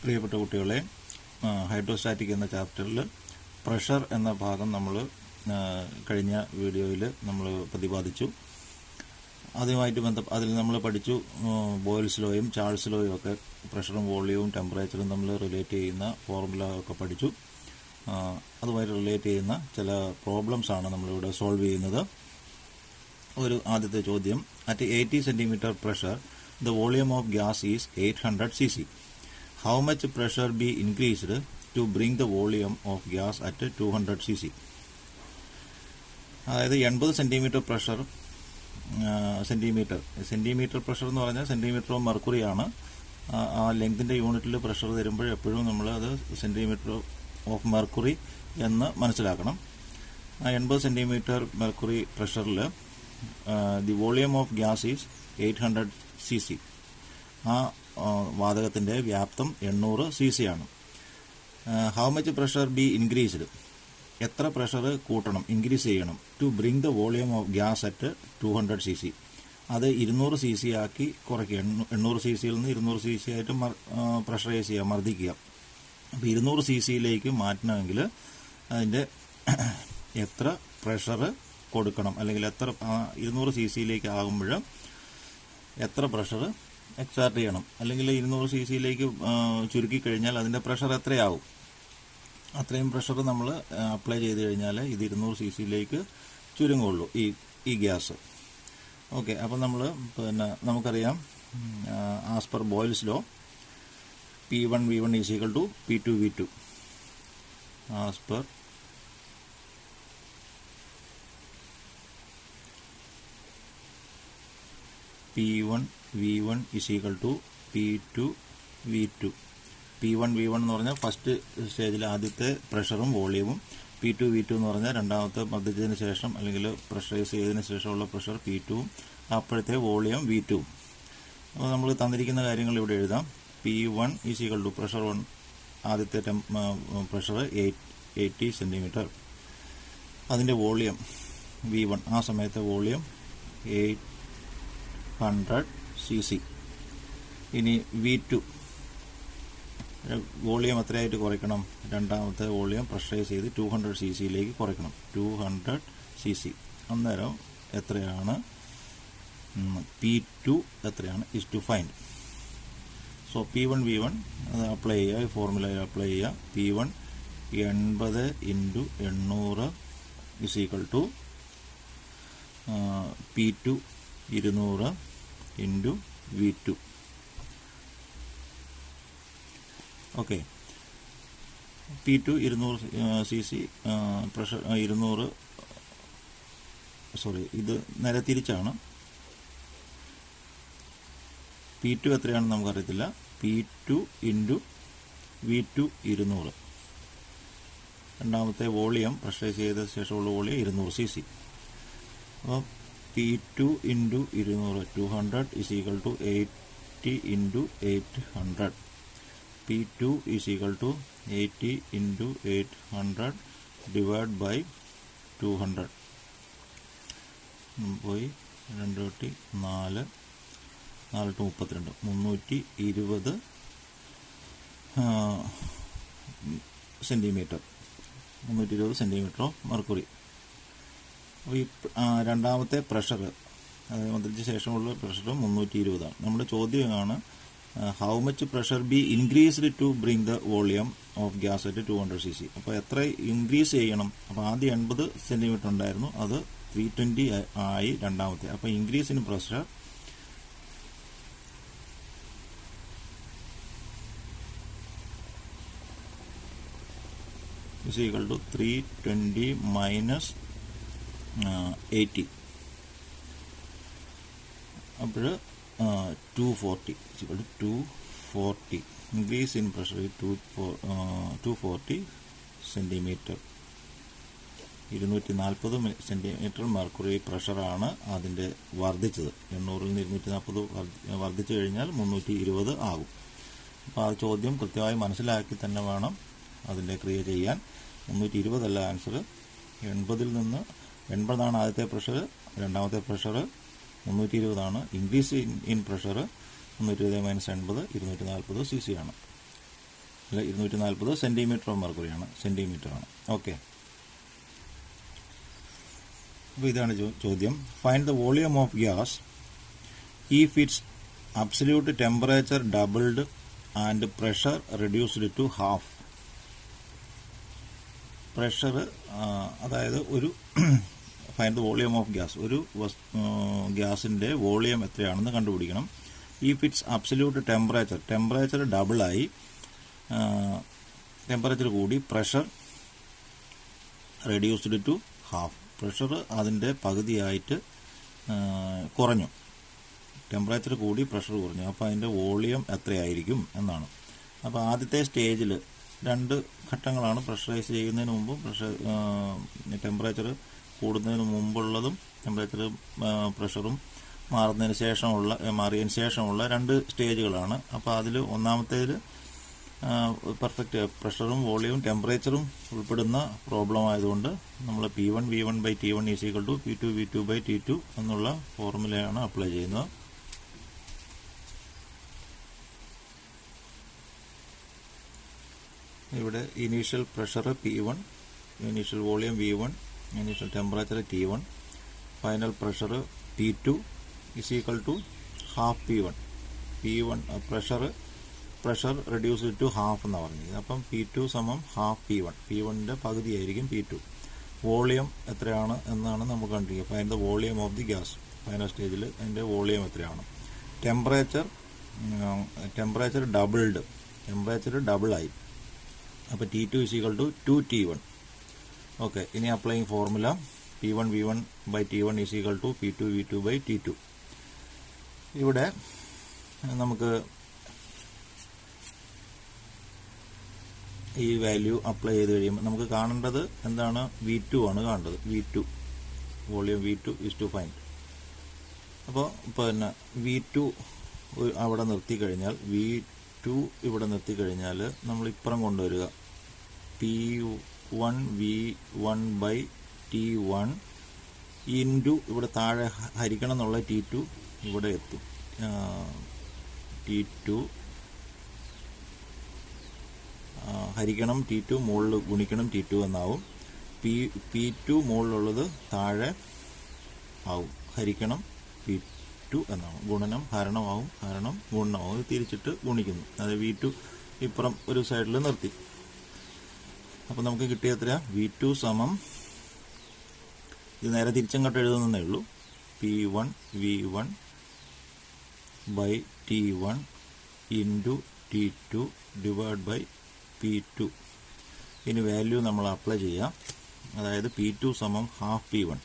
പ്രിയപ്പെട്ട കുട്ടികളെ, ഹൈഡ്രോസ്റ്റാറ്റിക് എന്ന ചാപ്റ്ററിൽ പ്രഷർ എന്ന ഭാഗം നമ്മൾ കഴിഞ്ഞ വീഡിയോയിൽ നമ്മൾ പ്രതിപാദിച്ചു. അതിൽ നമ്മൾ പഠിച്ചു ബോയിൽസ് ലോയും ചാൾസ് ലോയും ഒക്കെ പ്രഷറും വോളിയവും ടെമ്പറേച്ചറും നമ്മൾ റിലേറ്റ് ചെയ്യുന്ന ഫോർമുല ഒക്കെ പഠിച്ചു. അതുമായിട്ട് റിലേറ്റ് ചെയ്യുന്ന ചില പ്രോബ്ലംസ് ആണ് നമ്മളിവിടെ സോൾവ് ചെയ്യുന്നത്. ആദ്യത്തെ ചോദ്യം, at 80 centimeter pressure the volume of gas is 800 cc. How much pressure be increased to bring the volume of gas at 200 cc? അതായത് 80 സെന്റിമീറ്റർ പ്രഷർ, സെന്റിമീറ്റർ പ്രഷർ എന്ന് പറഞ്ഞാൽ സെന്റിമീറ്റർ ഓഫ് മെർക്കുറി ആണ്. ആ ലെങ്തിന്റെ യൂണിറ്റിൽ പ്രഷർ തരുമ്പോൾ എപ്പോഴും നമ്മൾ അത് സെന്റിമീറ്റർ ഓഫ് മെർക്കുറി എന്ന് മനസ്സിലാക്കണം. 80 സെന്റിമീറ്റർ മെർക്കുറി പ്രഷറിൽ the volume of gas is 800 cc. ആ വാതകത്തിന്റെ വ്യാപ്തം 800 cc ആണ്. How much pressure be increased, എത്ര പ്രഷർ കൂട്ടണം, ഇൻക്രീസ് ചെയ്യണം, to bring the volume of gas at 200 cc. അത് 200 cc ആക്കി കുറയ്ക്കുക. 800 cc നിന്ന് 200 cc ആയിട്ട് പ്രഷറൈസ് ചെയ്യുക, മർദ്ദിക്കുക. അപ്പോൾ 200 cc മാറ്റണമെങ്കിൽ അതിൻ്റെ എത്ര പ്രഷർ കൊടുക്കണം, അല്ലെങ്കിൽ എത്ര 200 cc ആകുമ്പോൾ എത്ര പ്രഷർ എക്സാർട്ട് ചെയ്യണം, അല്ലെങ്കിൽ 200 cc ചുരുക്കി കഴിഞ്ഞാൽ അതിൻ്റെ പ്രഷർ എത്രയാവും, അത്രയും പ്രഷർ നമ്മൾ അപ്ലൈ ചെയ്ത് കഴിഞ്ഞാൽ ഇത് 200 cc ചുരുങ്ങുള്ളൂ ഈ ഗ്യാസ്. ഓക്കെ, അപ്പം നമുക്കറിയാം as per Boyle's law P1 V1 is equal to P2 V2. As per P1 V1 is equal to P2 V2. P1 V1 എന്ന് പറഞ്ഞാൽ ഫസ്റ്റ് സ്റ്റേജിൽ ആദ്യത്തെ പ്രഷറും വോളിയവും, P2 V2 എന്ന് പറഞ്ഞാൽ രണ്ടാമത്തെ മർദ്ദിച്ചതിന് ശേഷം അല്ലെങ്കിൽ പ്രഷറൈസ് ചെയ്തതിന് ശേഷമുള്ള പ്രഷർ P2, അപ്പോഴത്തെ വോളിയം V2. അപ്പോൾ നമ്മൾ തന്നിരിക്കുന്ന കാര്യങ്ങൾ ഇവിടെ എഴുതാം. P1 is equal to pressure 1, ആദ്യത്തെ പ്രഷർ 80 സെന്റിമീറ്റർ, അതിൻ്റെ വോളിയം V1, ആ സമയത്തെ വോളിയം 800 cc. ഇനി V2 വോളിയം എത്രയായിട്ട് കുറയ്ക്കണം, രണ്ടാമത്തെ വോളിയം പ്രഷറൈസ് ചെയ്ത് 200 cc കുറയ്ക്കണം. 200 cc അന്നേരം എത്രയാണ്, P2 എത്രയാണ് is to find. So P1 V1 അത് അപ്ലൈ ചെയ്യുക, ഈ ഫോർമുലയിൽ അപ്ലൈ ചെയ്യുക. P1 80 × 800 is equal to P2 200 × V2. Okay, P2 200 cc pressure 200, ഇത് നേരെ തിരിച്ചാണ്. P2 എത്രയാണെന്ന് നമുക്കറിയത്തില്ല. P2 × V2 200, രണ്ടാമത്തെ വോളിയം പ്രഷറൈസ് ചെയ്ത ശേഷമുള്ള വോളിയം 200 cc. അപ്പോൾ P2 × 200 200 is equal to 80 × 800. P2 is equal to 80 × 800 divide by 200. പോയി 2 4 4 32 320 സെന്റിമീറ്റർ, 320 സെന്റിമീറ്റർ ഓഫ് മെർക്കുറി. ഈ രണ്ടാമത്തെ പ്രഷർ, അതായത് മർദ്ദിച്ച ശേഷമുള്ള പ്രഷർ 320 ആണ്. നമ്മുടെ ചോദ്യമാണ് how much pressure be increased to bring the volume of gas at 200 cc. അപ്പോൾ എത്ര ഇൻക്രീസ് ചെയ്യണം? അപ്പോൾ ആദ്യം 80 സെന്റിമീറ്റർ ഉണ്ടായിരുന്നു, അത് 320 ആയി രണ്ടാമത്തെ. അപ്പോൾ increase in pressure is equal to 320 minus 80. അപ്പോൾ 240 is equal to 240. Increase in pressure 240 centimetre. 240 centimetre mercury പ്രഷറാണ് അതിൻ്റെ വർദ്ധിച്ചത്. 800 നിന്ന് 240 വർദ്ധിച്ചു കഴിഞ്ഞാൽ 320 ആകും. അപ്പോൾ ആ ചോദ്യം കൃത്യമായി മനസ്സിലാക്കി തന്നെ വേണം അതിൻ്റെ ക്രിയ ചെയ്യാൻ. 320 അല്ല ആൻസർ. 80 ആണ് ആദ്യത്തെ പ്രഷർ, രണ്ടാമത്തെ പ്രഷർ 320 ആണ്. ഇൻക്രീസ് ഇൻ പ്രഷർ 320 - 80 240 cc ആണ്. അല്ല 240 സെൻറ്റിമീറ്റർ ഓഫ് മെർക്കുറിയാണ്, സെൻറ്റിമീറ്ററാണ്. ഓക്കെ, അപ്പോൾ ഇതാണ് ചോദ്യം. Find the volume of gas if its absolute temperature doubled and pressure reduced to half. Pressure, അതായത് ഒരു find the volume of gas, ഒരു ഗ്യാസിൻ്റെ വോളിയം എത്രയാണെന്ന് കണ്ടുപിടിക്കണം. ഇഫ് ഇറ്റ്സ് അബ്സല്യൂട്ട് ടെമ്പറേച്ചർ ഡബിളായി, ടെമ്പറേച്ചർ കൂടി, pressure reduced to half, pressure അതിൻ്റെ പകുതിയായിട്ട് കുറഞ്ഞു. ടെമ്പറേച്ചർ കൂടി, പ്രഷർ കുറഞ്ഞു. അപ്പോൾ അതിൻ്റെ വോളിയം എത്രയായിരിക്കും എന്നാണ്. അപ്പോൾ ആദ്യത്തെ സ്റ്റേജിൽ 2 ഘട്ടങ്ങളാണ്. പ്രഷറൈസ് ചെയ്യുന്നതിന് മുമ്പും ടെമ്പറേച്ചർ കൂടുന്നതിന് മുമ്പുള്ളതും പ്രഷറും മാറിയതിന് ശേഷമുള്ള 2 സ്റ്റേജുകളാണ്. അപ്പോൾ അതിൽ ഒന്നാമത്തേതിൽ പെർഫെക്റ്റ് പ്രഷറും വോളിയവും ടെമ്പറേച്ചറും ഉൾപ്പെടുന്ന പ്രോബ്ലം ആയതുകൊണ്ട് നമ്മൾ P1 V1/T1 = P2 V2/T2 എന്നുള്ള ഫോർമുലയാണ് അപ്ലൈ ചെയ്യുന്നത്. ഇവിടെ initial pressure P1, initial volume V1, initial temperature T1, final pressure P2 = half P1. Pressure reduced to half എന്നാണ് പറഞ്ഞത്. അപ്പം P2 = ഹാഫ് P1ൻ്റെ പകുതിയായിരിക്കും P2. വോളിയം എത്രയാണ് എന്നാണ് നമുക്ക് കണ്ടിരിക്കുക. അപ്പോൾ അതിൻ്റെ volume of the gas final സ്റ്റേജിൽ അതിൻ്റെ വോളിയം എത്രയാണ്. ടെമ്പറേച്ചർ ഡബിളായി, അപ്പോൾ T2 = 2T1. ഓക്കെ, ഇനി applying formula P1 V1/T1 = P2 V2/T2. ഇവിടെ നമുക്ക് ഈ വാല്യൂ അപ്ലൈ ചെയ്ത് കഴിയുമ്പോൾ നമുക്ക് കാണേണ്ടത് എന്താണ്? V2 ആണ് കാണേണ്ടത്. V2 volume V2 is to find. അപ്പോൾ പിന്നെ V2 അവിടെ നിർത്തിക്കഴിഞ്ഞാൽ, V2 ഇവിടെ നിർത്തിക്കഴിഞ്ഞാൽ നമ്മൾ ഇപ്പുറം കൊണ്ടുവരിക. P1 V1/T1 ഇൻറ്റു ഇവിടെ താഴെ ഹരിക്കണം എന്നുള്ള T2 ഇവിടെ എത്തും. T2 ഹരിക്കണം T2 മുകളിൽ ഗുണിക്കണം T2 എന്നാവും. P2 മുകളിലുള്ളത് താഴെ ആവും, ഹരിക്കണം P2 എന്നാവും. ഗുണനം ഹരണമാവും, ഹരണം ഗുണനമാവും. തിരിച്ചിട്ട് ഗുണിക്കുന്നു. അതായത് V2 ഇപ്പുറം ഒരു സൈഡിൽ നിർത്തി. അപ്പോൾ നമുക്ക് കിട്ടിയ എത്ര? V2 = ഇത് നേരെ തിരിച്ചങ്ങോട്ട് എഴുതുന്നതേ ഉള്ളൂ. P1 V1/T1 into T2 /P2. ഇനി വാല്യൂ നമ്മൾ അപ്ലൈ ചെയ്യാം. അതായത് P2 = half P1.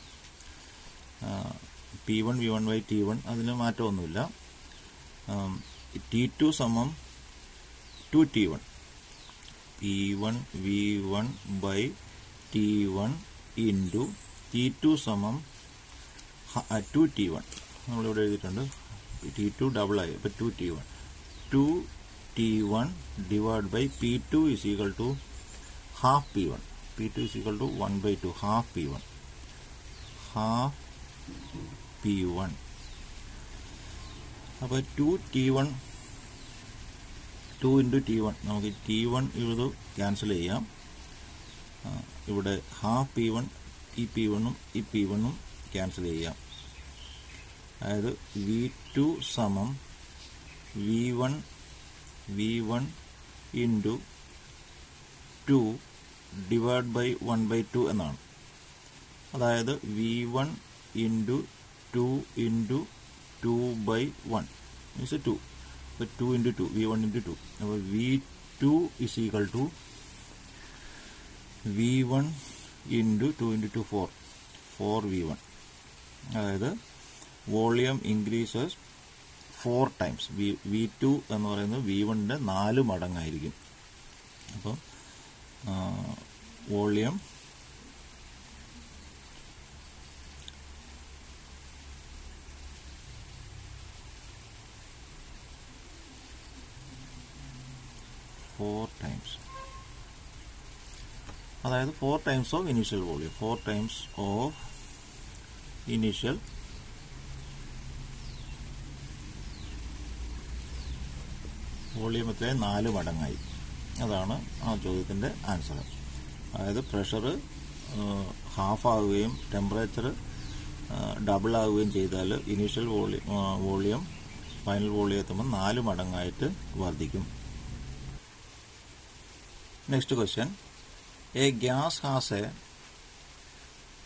P1 V1/T1 അതിന് മാറ്റമൊന്നുമില്ല. T2 = 2T1. P1 V1/T1 into T2 = 2T1. നമ്മളിവിടെ എഴുതിയിട്ടുണ്ട്. T2 ഡബിളായി, അപ്പോൾ 2T1. 2T1 /P2 = half P1. P2 = 1/2, half P1. Half P1. അപ്പോൾ 2T1, 2 × T1, നമുക്ക് T1 ഇത് ക്യാൻസൽ ചെയ്യാം. ഇവിടെ ഹാഫ് P1, ഈ P1ഉം ഈ P1ഉം ക്യാൻസൽ ചെയ്യാം. അതായത് V2 = V1 ഇൻറ്റു 2 /1/2 എന്നാണ്. അതായത് V1 ഇൻറ്റു 2 ഇൻറ്റു 2/1 മീൻസ് 2. അപ്പോൾ 2 × 2, V1 × 2. അപ്പോൾ V2 = V1 ഇൻറ്റു 2 × 2 4 V1. അതായത് വോളിയം ഇൻക്രീസസ് 4 ടൈംസ്. V2 എന്ന് പറയുന്നത് V1ൻ്റെ 4 മടങ്ങായിരിക്കും. അപ്പം വോളിയം അതായത് 4 times of initial volume, 4 times of initial volume എത്രയും 4 മടങ്ങായി. അതാണ് ആ ചോദ്യത്തിൻ്റെ ആൻസർ. അതായത് പ്രഷർ ഹാഫ് ആവുകയും ടെമ്പറേച്ചർ ഡബിൾ ആവുകയും ചെയ്താൽ ഇനീഷ്യൽ വോളിയം ഫൈനൽ വോളിയം എത്തുമ്പോൾ 4 മടങ്ങായിട്ട് വർദ്ധിക്കും. Next question, A gas has A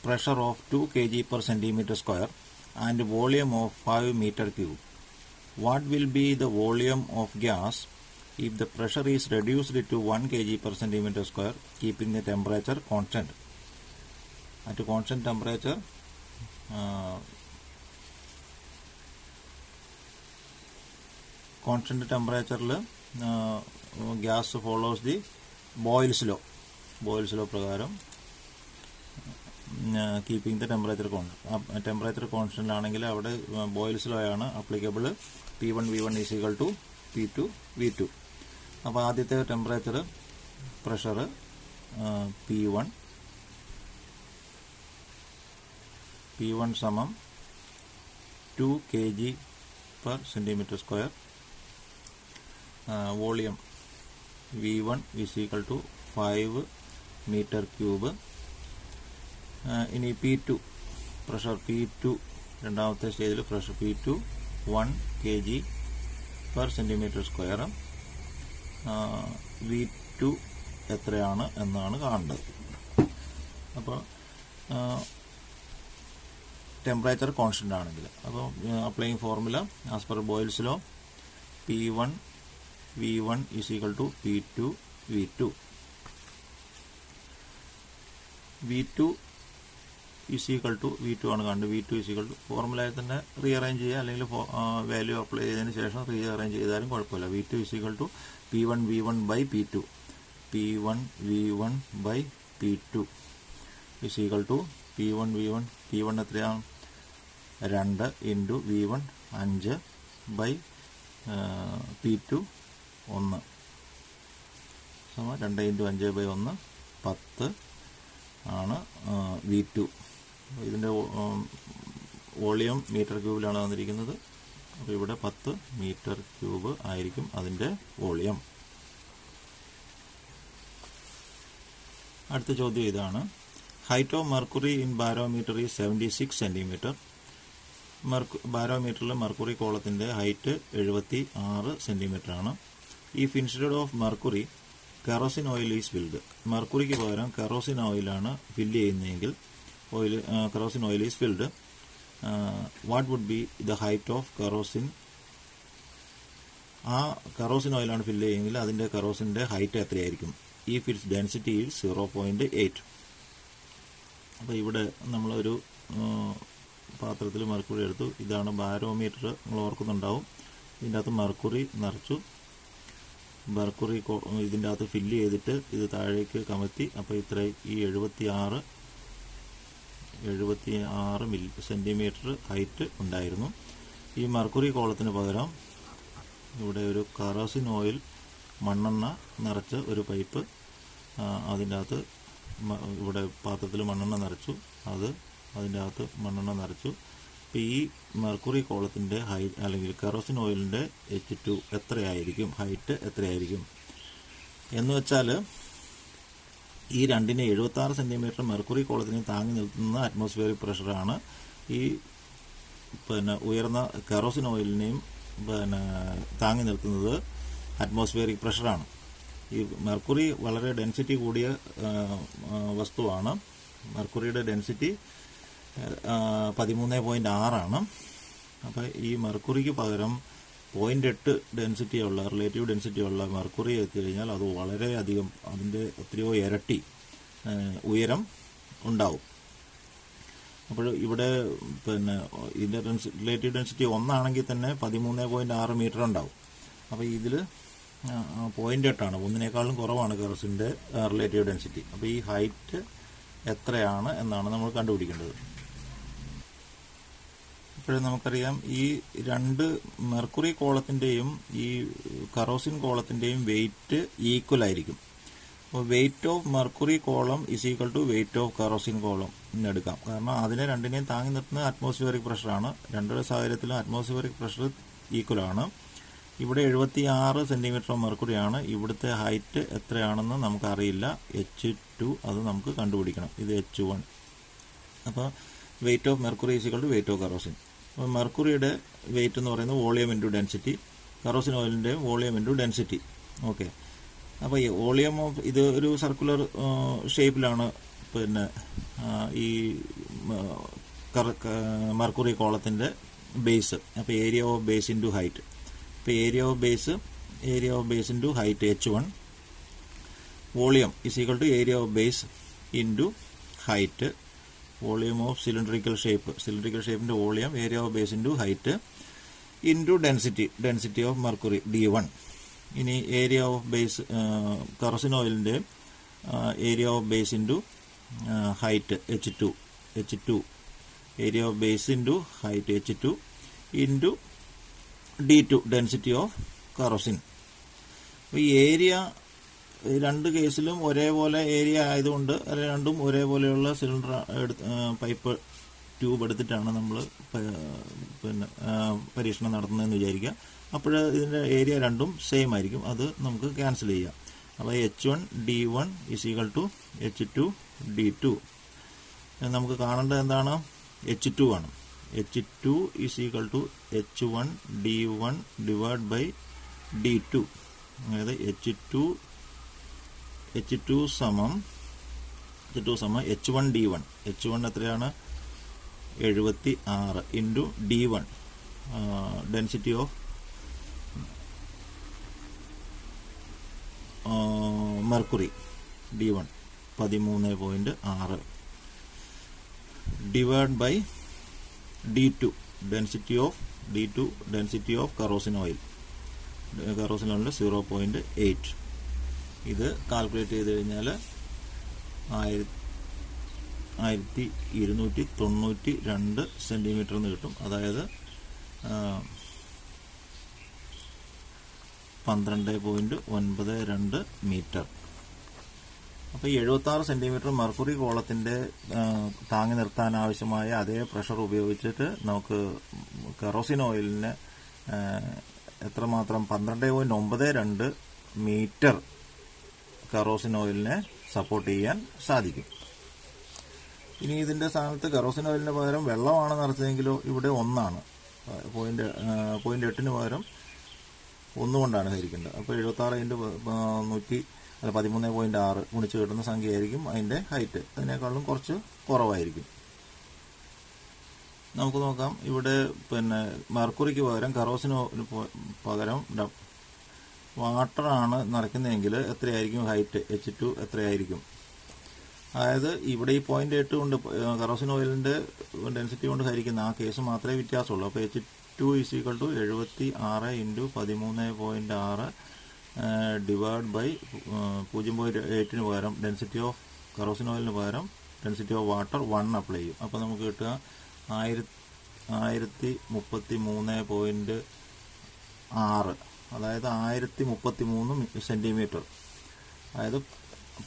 pressure of 2 kg per centimeter square and volume of 5 meter cube. What will be the volume of gas if the pressure is reduced to 1 kg per centimeter square, keeping the temperature constant? At constant temperature, constant temperature gas follows the Boyle's law. Boyle's law പ്രകാരം keeping the temperature constant ആണെങ്കിൽ അവിടെ Boyle's law ആണ് applicable. P1 V1 is equal to P2 V2. അപ്പോൾ ആദ്യത്തെ temperature pressure P1 സമം 2 kg per centimeter square. Volume V1 is equal to 5 meter cube. ഇനി P2 pressure P2 രണ്ടാമത്തെ സ്റ്റേജിൽ pressure P2 1 kg per centimeter square. V2 എത്രയാണ് എന്നാണ് കാണേണ്ടത്. അപ്പോൾ ടെമ്പറേച്ചർ കോൺസ്റ്റന്റ് ആണെങ്കിൽ അപ്പോൾ applying formula as per Boyle's law P1 V1 is equal to P2 V2. V2 is equal to V2 ആണ് കണ്ടത്. V2 ഈസ് ഈക്വൽ ടു ഫോർമുലയിൽ തന്നെ റീഅറേഞ്ച് ചെയ്യുക, അല്ലെങ്കിൽ വാല്യൂ അപ്ലൈ ചെയ്തതിന് ശേഷം റീഅറേഞ്ച് ചെയ്താലും കുഴപ്പമില്ല. V2 is equal to P1 V1 by P2. P1 V1 by P2 is equal to P1 V1. P1 എത്രയാണ്? 2 into V1 5 by P2 1 2 into 5 by 1 10 ആണ് V2. ഇതിൻ്റെ വോളിയം മീറ്റർ ക്യൂബിലാണ് വന്നിരിക്കുന്നത്. അപ്പോൾ ഇവിടെ 10 മീറ്റർ ക്യൂബ് ആയിരിക്കും അതിൻ്റെ വോളിയം. അടുത്ത ചോദ്യം ഇതാണ്, height of mercury in barometer is 76 centimetre. ബാരോമീറ്ററിൽ മെർക്കുറി കോളത്തിൻ്റെ ഹൈറ്റ് 76 സെൻറ്റിമീറ്റർ ആണ്. If instead of mercury kerosene oil is filled. മെർക്കുറിക്ക് പകരം കെറോസിൻ ഓയിലാണ് ഫില്ല് ചെയ്യുന്നതെങ്കിൽ kerosene oil is filled. What would be the height of kerosene? ആ kerosene ഓയിലാണ് fill ചെയ്യുമെങ്കിൽ അതിൻ്റെ കെറോസിൻ്റെ ഹൈറ്റ് എത്രയായിരിക്കും? If it's density is 0.8. അപ്പോൾ ഇവിടെ നമ്മളൊരു പാത്രത്തിൽ മെർക്കുറി എടുത്തു. ഇതാണ് ബാരോമീറ്റർ, നിങ്ങൾ ഓർക്കുന്നുണ്ടാവും. ഇതിൻ്റെ അകത്ത് മെർക്കുറി നിറച്ചു. മെർക്കുറി ഇതിൻ്റെ അകത്ത് ഫില്ല് ചെയ്തിട്ട് ഇത് താഴേക്ക് കമത്തി. അപ്പോൾ ഇത്ര ഈ 76 സെൻറ്റിമീറ്റർ ഹൈറ്റ് ഉണ്ടായിരുന്നു. ഈ മെർക്കുറി കോളത്തിന് പകരം ഇവിടെ ഒരു കെറോസിൻ ഓയിൽ മണ്ണെണ്ണ നിറച്ച ഒരു പൈപ്പ്, അതിൻ്റെ അകത്ത് ഇവിടെ പാത്രത്തിൽ മണ്ണെണ്ണ നിറച്ചു. അതിൻ്റെ അകത്ത് മണ്ണെണ്ണ നിറച്ചു. അപ്പോൾ ഈ മെർക്കുറി കോളത്തിൻ്റെ ഹൈറ്റ് അല്ലെങ്കിൽ കെറോസിൻ ഓയിലിൻ്റെ H2 എത്രയായിരിക്കും, ഹൈറ്റ് എത്രയായിരിക്കും എന്ന് വെച്ചാൽ ഈ രണ്ടിനെ 76 സെൻറ്റിമീറ്റർ മെർക്കുറി കോളത്തിനെ താങ്ങി നിർത്തുന്ന അറ്റ്മോസ്ഫിയറിക് പ്രഷറാണ്. ഈ ഉയർന്ന കെറോസിൻ ഓയിലിനെയും താങ്ങി നിർത്തുന്നത് അറ്റ്മോസ്ഫിയറിക് പ്രഷറാണ്. ഈ മെർക്കുറി വളരെ ഡെൻസിറ്റി കൂടിയ വസ്തുവാണ്. മെർക്കുറിയുടെ ഡെൻസിറ്റി 13.6 ആണ്. അപ്പോൾ ഈ മെർക്കുറിക്ക് പകരം 0.8 ഡെൻസിറ്റിയുള്ള റിലേറ്റീവ് ഡെൻസിറ്റിയുള്ള മെർക്കുറി എത്തിക്കഴിഞ്ഞാൽ അത് വളരെയധികം അതിൻ്റെ എത്രയോ ഇരട്ടി ഉയരം ഉണ്ടാവും. അപ്പോൾ ഇവിടെ ഇതിൻ്റെ റിലേറ്റീവ് ഡെൻസിറ്റി 1 ആണെങ്കിൽ തന്നെ 13.6 മീറ്റർ ഉണ്ടാവും. അപ്പോൾ ഇതിൽ 0.8 ആണ്, 1-നേക്കാളും കുറവാണ് കെറോസിൻ്റെ റിലേറ്റീവ് ഡെൻസിറ്റി. അപ്പോൾ ഈ ഹൈറ്റ് എത്രയാണ് എന്നാണ് നമ്മൾ കണ്ടുപിടിക്കേണ്ടത്. ഇപ്പോഴും നമുക്കറിയാം ഈ രണ്ട് മെർക്കുറി കോളത്തിൻ്റെയും ഈ കെറോസിൻ കോളത്തിൻ്റെയും വെയിറ്റ് ഈക്വൽ ആയിരിക്കും. അപ്പോൾ weight of mercury column is equal to weight of kerosene column എന്നെടുക്കാം. കാരണം അതിനെ രണ്ടിനെയും താങ്ങി നിർത്തുന്നത് അറ്റ്മോസ്ഫിയറിക് പ്രഷറാണ്. രണ്ടുടെ സാഹചര്യത്തിലും അറ്റ്മോസ്ഫിയറിക് പ്രഷർ ഈക്വൽ ആണ്. ഇവിടെ 76 സെൻറ്റിമീറ്റർ ഓഫ് മെർക്കുറിയാണ്. ഇവിടുത്തെ ഹൈറ്റ് എത്രയാണെന്ന് നമുക്കറിയില്ല. H2 അത് നമുക്ക് കണ്ടുപിടിക്കണം. ഇത് H1. അപ്പോൾ weight of mercury equal to weight of kerosene. അപ്പോൾ മെർക്കുറിയുടെ വെയിറ്റ് എന്ന് പറയുന്നത് വോളിയം ഇൻറ്റു ഡെൻസിറ്റി, കറോസിൻ ഓയിലിൻ്റെ വോളിയം ഇൻറ്റു ഡെൻസിറ്റി. ഓക്കെ. അപ്പോൾ ഈ വോളിയം ഓഫ് ഇത് ഒരു സർക്കുലർ ഷേപ്പിലാണ് പിന്നെ ഈ മെർക്കുറി കോളത്തിൻ്റെ ബേസ്. അപ്പോൾ area of base into height. ഇപ്പോൾ area of base into height H1. Volume is equal to area of base into height. Volume of cylindrical ഷേപ്പിൻ്റെ volume area of base into height into density of mercury D1. ഇനി area of base kerosene ഓയിലിൻ്റെ area of base into height H2 area of base into height H2 into D2 density of kerosene. അപ്പോൾ ഈ area രണ്ട് കേസിലും ഒരേപോലെ area ആയതുകൊണ്ട് രണ്ടും ഒരേപോലെയുള്ള cylinder pipe tube എടുത്തിട്ടാണ് നമ്മൾ പിന്നെ പരീക്ഷണം നടത്തുന്നതെന്ന് വിചാരിക്കുക. അപ്പോൾ ഇതിൻ്റെ ഏരിയ രണ്ടും സെയിം ആയിരിക്കും. അത് നമുക്ക് ക്യാൻസൽ ചെയ്യാം. അപ്പോൾ H1 D1 is equal to H2 D2. നമുക്ക് കാണേണ്ടത് എന്താണ്? H2 ആണ്. H2 is equal to H1 D1 divide by D2. അതായത് H2 സമം H1 D1. H1 എത്രയാണ്? 76 into D1 density of mercury D1 13.6 divide by D2 density of kerosene ഓയിലിൻ്റെ 0.8. ഇത് calculate ചെയ്ത് കഴിഞ്ഞാൽ 1292 സെൻറ്റിമീറ്റർ എന്ന് കിട്ടും. അതായത് 12.92 മീറ്റർ. അപ്പോൾ ഈ 76 സെൻറ്റിമീറ്റർ മെർക്കുറി കോളത്തിൻ്റെ താങ്ങി നിർത്താൻ ആവശ്യമായ അതേ പ്രഷർ ഉപയോഗിച്ചിട്ട് നമുക്ക് കറോസിൻ ഓയിലിന് എത്രമാത്രം 12.92 മീറ്റർ കറോസിൻ ഓയിലിനെ സപ്പോർട്ട് ചെയ്യാൻ സാധിക്കും. ഇനി ഇതിൻ്റെ സ്ഥാനത്ത് കറോസിൻ ഓയിലിന് പകരം വെള്ളമാണ് നിറച്ചതെങ്കിലോ ഇവിടെ 1 ആണ്. 0.8 പകരം 1 കൊണ്ടാണ് ഹരിക്കേണ്ടത്. അപ്പോൾ 76 × 13.6 ഗുണിച്ച് കിട്ടുന്ന സംഖ്യയായിരിക്കും അതിൻ്റെ ഹൈറ്റ്. അതിനേക്കാളും കുറച്ച് കുറവായിരിക്കും. നമുക്ക് നോക്കാം. ഇവിടെ പിന്നെ മെർക്കുറിക്ക് പകരം കറോസിന് പകരം വാട്ടറാണ് നിറയ്ക്കുന്നതെങ്കിൽ എത്രയായിരിക്കും ഹൈറ്റ്? H2 എത്രയായിരിക്കും? അതായത് ഇവിടെ ഈ 0.8 കൊണ്ട് കറോസിൻ ഓയിലിൻ്റെ ഡെൻസിറ്റി കൊണ്ട് ഹരിക്കുന്ന ആ കേസ് മാത്രമേ വ്യത്യാസമുള്ളൂ. അപ്പോൾ H2 is equal to 76 into 13.6 divide by 0.8 പകരം ഡെൻസിറ്റി ഓഫ് കറോസിൻ ഓയിലിന് പകരം ഡെൻസിറ്റി ഓഫ് വാട്ടർ 1 അപ്ലൈ ചെയ്യും. അപ്പോൾ നമുക്ക് കിട്ടുക 1033.6, അതായത് 1033 സെൻറ്റിമീറ്റർ. അതായത്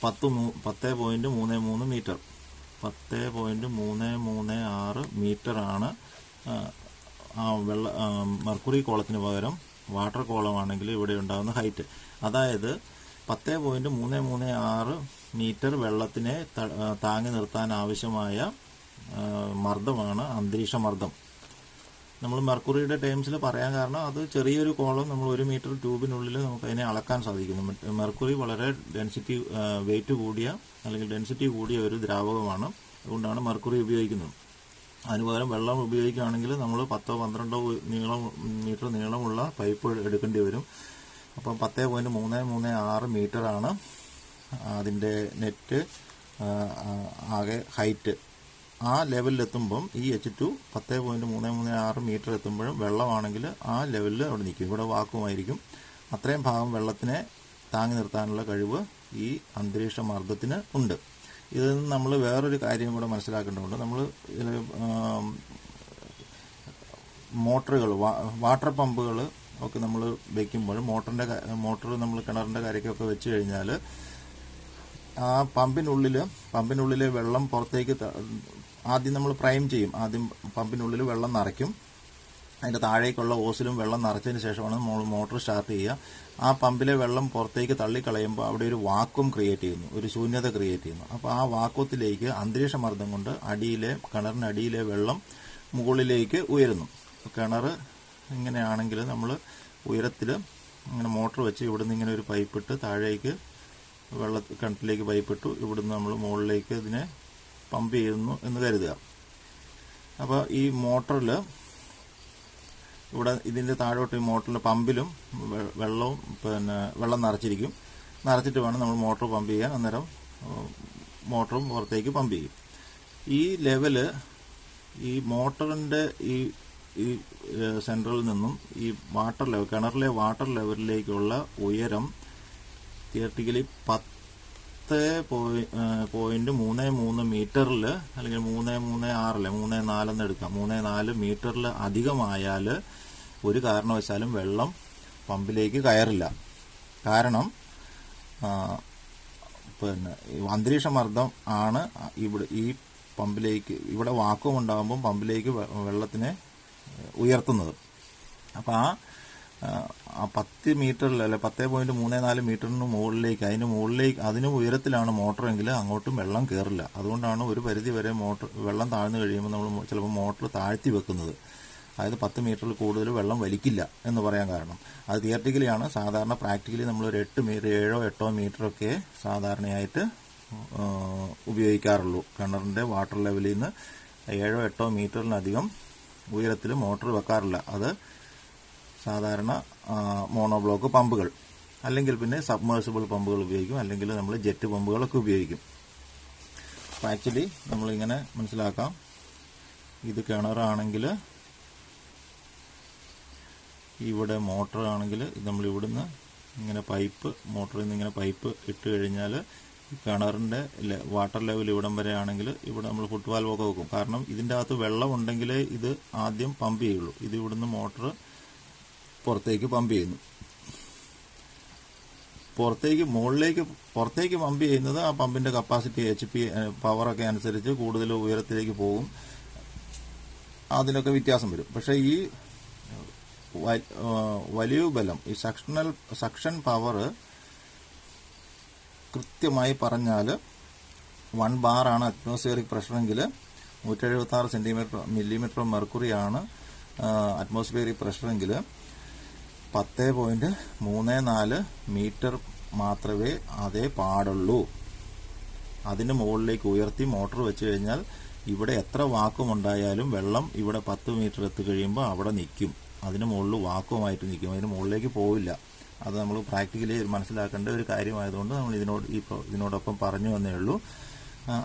10.33 മീറ്റർ. 10.336 മീറ്ററാണ് മെർക്കുറി കോളത്തിന് പകരം വാട്ടർ കോളമാണെങ്കിൽ ഇവിടെ ഉണ്ടാകുന്ന ഹൈറ്റ്. അതായത് 10.336 മീറ്റർ വെള്ളത്തിനെ താങ്ങി നിർത്താൻ ആവശ്യമായ മർദ്ദമാണ് അന്തരീക്ഷ മർദ്ദം. നമ്മൾ മെർക്കുറിയുടെ ടേംസിൽ പറയാൻ കാരണം അത് ചെറിയൊരു കോളം നമ്മൾ 1 മീറ്റർ ട്യൂബിനുള്ളിൽ നമുക്ക് അതിനെ അളക്കാൻ സാധിക്കുന്നു. മെർക്കുറി വളരെ വെയിറ്റ് കൂടിയ അല്ലെങ്കിൽ ഡെൻസിറ്റി കൂടിയ ഒരു ദ്രാവകമാണ്. അതുകൊണ്ടാണ് മെർക്കുറി ഉപയോഗിക്കുന്നത്. അതിന് പകരം വെള്ളം ഉപയോഗിക്കുകയാണെങ്കിൽ നമ്മൾ 10-12 മീറ്റർ നീളമുള്ള പൈപ്പ് എടുക്കേണ്ടി വരും. അപ്പം 10.336 മീറ്ററാണ് അതിൻ്റെ നെറ്റ് ആകെ ഹൈറ്റ്. ആ ലെവലിലെത്തുമ്പം ഈ H2 10.336 മീറ്റർ എത്തുമ്പോഴും വെള്ളമാണെങ്കിൽ ആ ലെവലിൽ അവിടെ നിൽക്കും. ഇവിടെ വാക്കുമായിരിക്കും. അത്രയും ഭാഗം വെള്ളത്തിനെ താങ്ങി നിർത്താനുള്ള കഴിവ് ഈ അന്തരീക്ഷ മർദ്ദത്തിന് ഉണ്ട്. ഇതിൽ നിന്ന് നമ്മൾ വേറൊരു കാര്യം കൂടെ മനസ്സിലാക്കേണ്ടതുണ്ട്. നമ്മൾ മോട്ടറുകൾ, വാട്ടർ പമ്പുകൾ ഒക്കെ നമ്മൾ വയ്ക്കുമ്പോൾ മോട്ടർ നമ്മൾ കിണറിൻ്റെ കരയ്ക്കൊക്കെ വെച്ച് കഴിഞ്ഞാൽ ആ പമ്പിനുള്ളിലെ വെള്ളം പുറത്തേക്ക് ആദ്യം നമ്മൾ പ്രൈം ചെയ്യും. ആദ്യം പമ്പിനുള്ളിൽ വെള്ളം നിറയ്ക്കും. അതിൻ്റെ താഴേക്കുള്ള ഓസിലും വെള്ളം നിറച്ചതിന് ശേഷമാണ് നമ്മൾ മോട്ടോർ സ്റ്റാർട്ട് ചെയ്യുക. ആ പമ്പിലെ വെള്ളം പുറത്തേക്ക് തള്ളിക്കളയുമ്പോൾ അവിടെ ഒരു വാക്വം ക്രിയേറ്റ് ചെയ്യുന്നു, ഒരു ശൂന്യത ക്രിയേറ്റ് ചെയ്യുന്നു. അപ്പോൾ ആ വാക്വത്തിലേക്ക് അന്തരീക്ഷ മർദ്ദം കൊണ്ട് കിണറിനടിയിലെ വെള്ളം മുകളിലേക്ക് ഉയരുന്നു. കിണർ ഇങ്ങനെയാണെങ്കിൽ നമ്മൾ ഉയരത്തിൽ ഇങ്ങനെ മോട്ടർ വെച്ച് ഇവിടുന്ന് ഇങ്ങനെ ഒരു പൈപ്പിട്ട് താഴേക്ക് കിണറ്റിലേക്ക് പൈപ്പിട്ടു, ഇവിടുന്ന് നമ്മൾ മുകളിലേക്ക് ഇതിനെ പമ്പ് ചെയ്യുന്നു എന്ന് കരുതുക. അപ്പോൾ ഈ മോട്ടറിൽ ഇവിടെ ഇതിൻ്റെ താഴോട്ട് ഈ മോട്ടറിൽ പമ്പിലും വെള്ളം നിറച്ചിട്ട് വേണം നമ്മൾ മോട്ടോർ പമ്പ് ചെയ്യാൻ. അന്നേരം മോട്ടറും പുറത്തേക്ക് പമ്പ് ചെയ്യും. ഈ ലെവല് ഈ മോട്ടറിൻ്റെ ഈ സെൻട്രലിൽ നിന്നും ഈ കിണറിലെ വാട്ടർ ലെവലിലേക്കുള്ള ഉയരം തിയററ്റിക്കലി 10.33 മീറ്ററിൽ അല്ലെങ്കിൽ 3.36 എന്ന് എടുക്കാം, 3.4 മീറ്ററിൽ അധികമായാൽ ഒരു കാരണവശാലും വെള്ളം പമ്പിലേക്ക് കയറില്ല. കാരണം അന്തരീക്ഷ മർദ്ദം ആണ് ഈ പമ്പിലേക്ക് ഇവിടെ വാക്വം ഉണ്ടാകുമ്പം പമ്പിലേക്ക് വെള്ളത്തിനെ ഉയർത്തുന്നത്. അപ്പോൾ ആ 10 മീറ്ററിൽ അല്ലെ 10.34 മീറ്ററിന് മുകളിലേക്ക് അതിന് ഉയരത്തിലാണ് മോട്ടറെങ്കിൽ അങ്ങോട്ടും വെള്ളം കയറില്ല. അതുകൊണ്ടാണ് ഒരു പരിധി വരെ വെള്ളം താഴ്ന്നു കഴിയുമ്പോൾ നമ്മൾ ചിലപ്പോൾ മോട്ടർ താഴ്ത്തി വെക്കുന്നത്. അതായത് 10 മീറ്ററിൽ കൂടുതൽ വെള്ളം വലിക്കില്ല എന്ന് പറയാൻ കാരണം അത് തിയററ്റിക്കലിയാണ്. സാധാരണ പ്രാക്ടിക്കലി നമ്മൾ ഒരു 7-8 മീറ്ററൊക്കെ സാധാരണയായിട്ട് ഉപയോഗിക്കാറുള്ളൂ. കിണറിൻ്റെ വാട്ടർ ലെവലിൽ നിന്ന് 7-8 മീറ്ററിലധികം ഉയരത്തിൽ മോട്ടർ വെക്കാറില്ല. അത് സാധാരണ മോണോബ്ലോക്ക് പമ്പുകൾ അല്ലെങ്കിൽ പിന്നെ സബ്മേഴ്സിബിൾ പമ്പുകൾ ഉപയോഗിക്കും, അല്ലെങ്കിൽ നമ്മൾ ജെറ്റ് പമ്പുകളൊക്കെ ഉപയോഗിക്കും. അപ്പോൾ ആക്ച്വലി നമ്മളിങ്ങനെ മനസ്സിലാക്കാം, ഇത് കിണറാണെങ്കിൽ ഇവിടെ മോട്ടർ ആണെങ്കിൽ നമ്മൾ ഇവിടുന്ന് ഇങ്ങനെ മോട്ടറിൽ നിന്ന് ഇങ്ങനെ പൈപ്പ് ഇട്ട് കഴിഞ്ഞാൽ കിണറിൻ്റെ വാട്ടർ ലെവൽ ഇവിടം വരെ ആണെങ്കിൽ ഇവിടെ നമ്മൾ ഫുട് വാൽവൊക്കെ വെക്കും. കാരണം ഇതിൻ്റെ അകത്ത് വെള്ളം ഉണ്ടെങ്കിലേ ഇത് ആദ്യം പമ്പ് ചെയ്യുള്ളൂ. ഇത് ഇവിടുന്ന് മോട്ടർ പുറത്തേക്ക് പമ്പ് ചെയ്യുന്നു. പുറത്തേക്ക് പമ്പ് ചെയ്യുന്നത് ആ പമ്പിൻ്റെ കപ്പാസിറ്റി HP പവറൊക്കെ അനുസരിച്ച് കൂടുതൽ ഉയരത്തിലേക്ക് പോകും, അതിലൊക്കെ വ്യത്യാസം വരും. പക്ഷേ ഈ വലിയ ബലം, ഈ സക്ഷൻ പവർ കൃത്യമായി പറഞ്ഞാൽ 1 ബാറാണ് അറ്റ്മോസ്ഫിയറിക് പ്രഷറെങ്കിൽ 176 മില്ലിമീറ്റർ മെർക്കുറിയാണ് അറ്റ്മോസ്ഫിയറിക് പ്രഷറെങ്കിൽ 10.34 മീറ്റർ മാത്രമേ അതേ പാടുള്ളൂ. അതിന് മുകളിലേക്ക് ഉയർത്തി മോട്ടോർ വെച്ച് കഴിഞ്ഞാൽ ഇവിടെ എത്ര വാക്വം ഉണ്ടായാലും വെള്ളം ഇവിടെ 10 മീറ്റർ എത്തി കഴിയുമ്പോൾ അവിടെ നിൽക്കും. അതിന് മുകളിൽ വാക്വമായിട്ട് നിൽക്കും, അതിന് മുകളിലേക്ക് പോവില്ല. അത് നമ്മൾ പ്രാക്ടിക്കലി മനസ്സിലാക്കേണ്ട ഒരു കാര്യമായതുകൊണ്ട് നമ്മൾ ഇതിനോടൊപ്പം പറഞ്ഞു വന്നേ ഉള്ളൂ.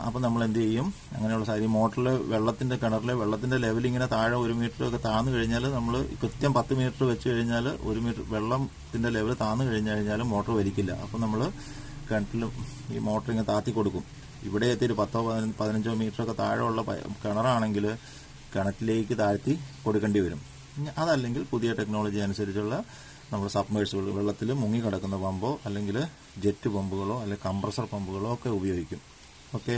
അപ്പം നമ്മൾ എന്ത് ചെയ്യും, അങ്ങനെയുള്ള സാരി മോട്ടറിൽ കിണറിലെ വെള്ളത്തിൻ്റെ ലെവൽ ഇങ്ങനെ താഴെ 1 മീറ്ററൊക്കെ താഴ്ന്നു കഴിഞ്ഞാൽ നമ്മൾ കൃത്യം 10 മീറ്റർ വെച്ച് കഴിഞ്ഞാൽ 1 മീറ്റർ വെള്ളത്തിൻ്റെ ലെവൽ താഴ്ന്നു കഴിഞ്ഞാലും മോട്ടോർ വലിക്കില്ല. അപ്പം നമ്മൾ കിണറ്റിലും ഈ മോട്ടർ ഇങ്ങനെ താത്തി കൊടുക്കും. ഇവിടെ എത്തിയിട്ട് 10-15 മീറ്ററൊക്കെ താഴെയുള്ള കിണറാണെങ്കിൽ കിണറ്റിലേക്ക് താഴ്ത്തി കൊടുക്കേണ്ടി വരും. അതല്ലെങ്കിൽ പുതിയ ടെക്നോളജി അനുസരിച്ചുള്ള നമ്മൾ സബ്മേഴ്സുകൾ വെള്ളത്തിൽ മുങ്ങിക്കിടക്കുന്ന പമ്പോ അല്ലെങ്കിൽ ജെറ്റ് പമ്പുകളോ അല്ലെങ്കിൽ കംപ്രസർ പമ്പുകളോ ഒക്കെ ഉപയോഗിക്കും. ഓക്കെ.